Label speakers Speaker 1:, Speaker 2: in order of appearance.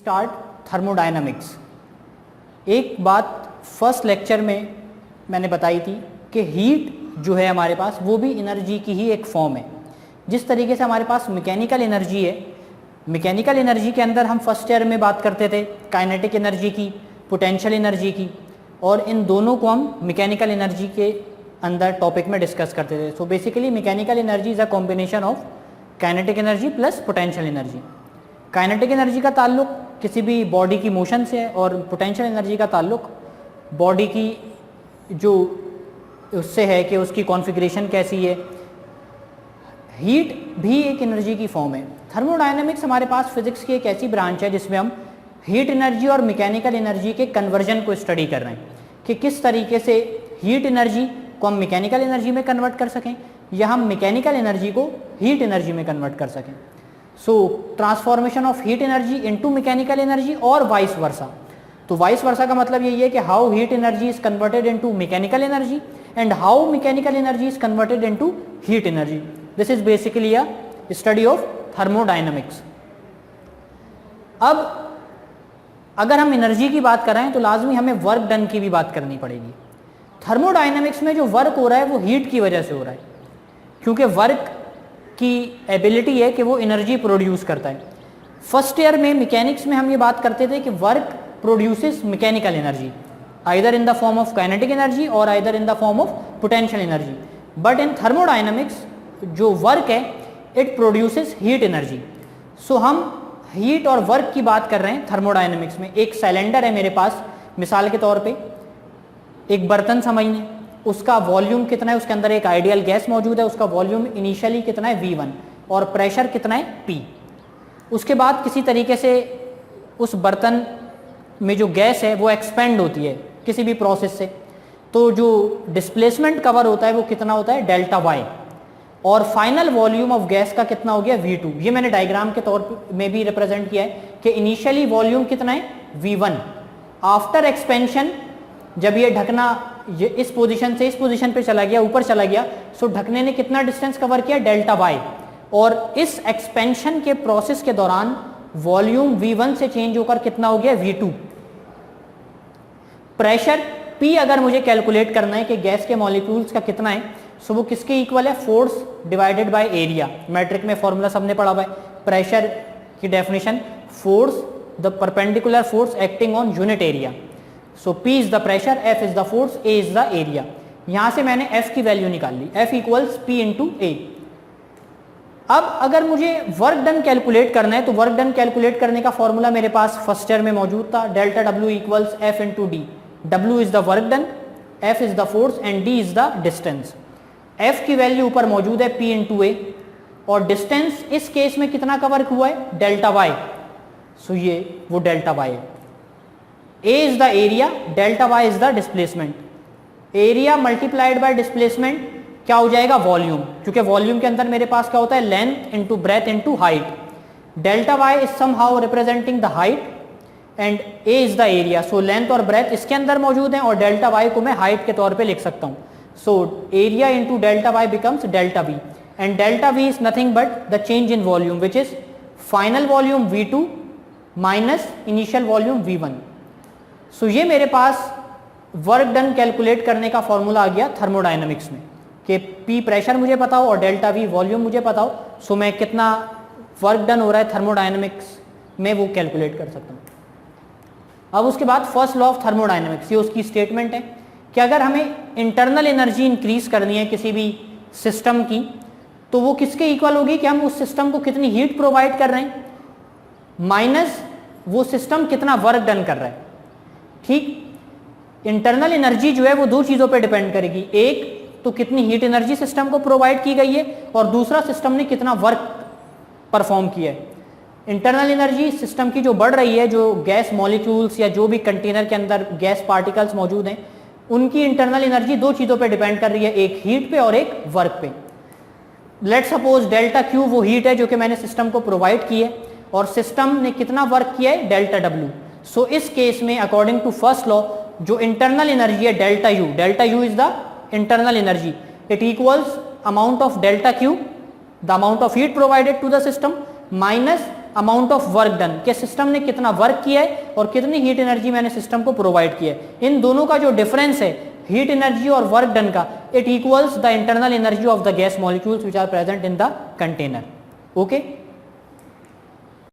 Speaker 1: Start thermodynamics. एक बात first lecture में मैंने बताई थी कि हीट जो है हमारे पास वो भी एनर्जी की ही एक फॉर्म है। जिस तरीके से हमारे पास मैकेनिकल एनर्जी है, मैकेनिकल एनर्जी के अंदर हम फर्स्ट ईयर में बात करते थे काइनेटिक एनर्जी की, पोटेंशियल एनर्जी की, और इन दोनों को हम मैकेनिकल एनर्जी के अंदर टॉपिक में डिस्कस करते थे। So basically mechanical energy is a combination of kinetic energy plus potential energy. Kinetic energy का ताल्लुक किसी भी बॉडी की मोशन से है और पोटेंशियल एनर्जी का ताल्लुक बॉडी की जो उससे है कि उसकी कॉन्फ़िगरेशन कैसी है। हीट भी एक एनर्जी की फॉर्म है। थर्मोडायनेमिक्स हमारे पास फिजिक्स की एक ऐसी ब्रांच है जिसमें हम हीट एनर्जी और मैकेनिकल एनर्जी के कन्वर्जन को स्टडी कर रहे हैं कि किस तरीके से हीट एनर्जी को हम मैकेनिकल एनर्जी में कन्वर्ट कर सकें या हम मैकेनिकल एनर्जी को हीट एनर्जी में कन्वर्ट कर सकें। So transformation of heat energy into mechanical energy और वाइस वर्सा। तो वाइस वर्सा का मतलब यही है कि how heat energy is converted into mechanical energy and how mechanical energy is converted into heat energy. This is basically a study of thermodynamics. अब अगर हम एनर्जी की बात कर रहे हैं तो लाजमी हमें वर्क डन की भी बात करनी पड़ेगी। थर्मोडायनामिक्स में जो वर्क हो रहा है वो हीट की वजह से हो रहा है, क्योंकि वर्क की एबिलिटी है कि वो एनर्जी प्रोड्यूस करता है। फर्स्ट ईयर में मैकेनिक्स में हम ये बात करते थे कि work produces mechanical energy either in the form of kinetic energy और either in the form of potential energy. But in thermodynamics जो वर्क है it produces heat energy. So हम हीट और वर्क की बात कर रहे हैं थर्मोडायनामिक्स में। एक सिलेंडर है मेरे पास, मिसाल के तौर पे एक बर्तन समझने, उसका वॉल्यूम कितना है, उसके अंदर एक आइडियल गैस मौजूद है, उसका वॉल्यूम इनिशियली कितना है V1 और प्रेशर कितना है P। उसके बाद किसी तरीके से उस बर्तन में जो गैस है वो एक्सपेंड होती है किसी भी प्रोसेस से, तो जो डिस्प्लेसमेंट कवर होता है वो कितना होता है डेल्टा वाई, और फाइनल वॉल्यूम ऑफ गैस का कितना हो गया V2। ये मैंने डायग्राम के तौर में भी रिप्रेजेंट किया है कि इनिशियली वॉल्यूम कितना है V1, आफ्टर एक्सपेंशन जब ये ढकना ये इस पोजीशन से इस पोजीशन पे चला गया, ऊपर चला गया, सो ढकने ने कितना डिस्टेंस कवर किया डेल्टा वाई, और इस एक्सपेंशन के प्रोसेस के दौरान वॉल्यूम V1 से चेंज होकर कितना हो गया V2। प्रेशर P अगर मुझे कैलकुलेट करना है कि गैस के मॉलिक्यूल्स का कितना है, सो वो किसके इक्वल है, force divided by area. Matric में फॉर्मूला सबने पढ़ा हुआ है। प्रेशर की definition, force the perpendicular force acting on unit area. So P is the pressure, F is the force, A is the area. यहां से मैंने F की वैल्यू निकाल ली, F equals P into A। अब अगर मुझे वर्क डन कैलकुलेट करना है तो वर्क डन कैलकुलेट करने का फॉर्मूला मेरे पास फर्स्ट ईयर में मौजूद था, delta W equals F into D। W is the work done, F is the force and D is the distance. F की वैल्यू ऊपर मौजूद है P इंटू A, और डिस्टेंस इस केस में कितना कवर हुआ है डेल्टा Y। सो ये वो डेल्टा Y है। A is the area, delta Y is the displacement। Area multiplied by displacement क्या हो जाएगा वॉल्यूम, क्योंकि वॉल्यूम के अंदर मेरे पास क्या होता है length into breadth into height. Delta Y is somehow representing the height and A is the area. So length और ब्रेथ इसके अंदर मौजूद है और डेल्टा Y को मैं हाइट के तौर पे लिख सकता हूँ। So area into delta Y becomes delta V, and delta V is nothing but the change in volume which is final volume V2 minus initial volume V1। सो ये मेरे पास वर्क डन कैलकुलेट करने का फॉर्मूला आ गया thermodynamics में कि P pressure मुझे पता हो और डेल्टा V वॉल्यूम मुझे पता हो, सो मैं कितना वर्क डन हो रहा है थर्मोडायनामिक्स में वो कैलकुलेट कर सकता हूँ। अब उसके बाद फर्स्ट लॉ ऑफ थर्मोडायनामिक्स, ये उसकी स्टेटमेंट है कि अगर हमें इंटरनल एनर्जी इंक्रीज करनी है किसी भी सिस्टम की, तो वो किसके इक्वल होगी कि हम उस सिस्टम को कितनी हीट प्रोवाइड कर रहे हैं माइनस वो सिस्टम कितना वर्क डन कर रहा है। ठीक, इंटरनल एनर्जी जो है वो दो चीजों पे डिपेंड करेगी, एक तो कितनी हीट एनर्जी सिस्टम को प्रोवाइड की गई है और दूसरा सिस्टम ने कितना वर्क परफॉर्म किया है। इंटरनल एनर्जी सिस्टम की जो बढ़ रही है, जो गैस मॉलिक्यूल्स या जो भी कंटेनर के अंदर गैस पार्टिकल्स मौजूद हैं, उनकी इंटरनल एनर्जी दो चीजों पे डिपेंड कर रही है, एक हीट पे और एक वर्क पे। लेट सपोज डेल्टा Q वो हीट है जो कि मैंने सिस्टम को प्रोवाइड की है और सिस्टम ने कितना वर्क किया है डेल्टा W। सो इस केस में अकॉर्डिंग टू फर्स्ट लॉ जो इंटरनल एनर्जी है delta U is the internal energy, it equals amount of delta Q, the amount of heat provided to the system, minus amount of work done, कि system ने कितना work किया है और कितनी heat energy मैंने system को प्रोवाइड किया है। इन दोनों का जो डिफरेंस है हीट एनर्जी और वर्क डन का, it equals the internal energy of the gas molecules which are present in the container. Okay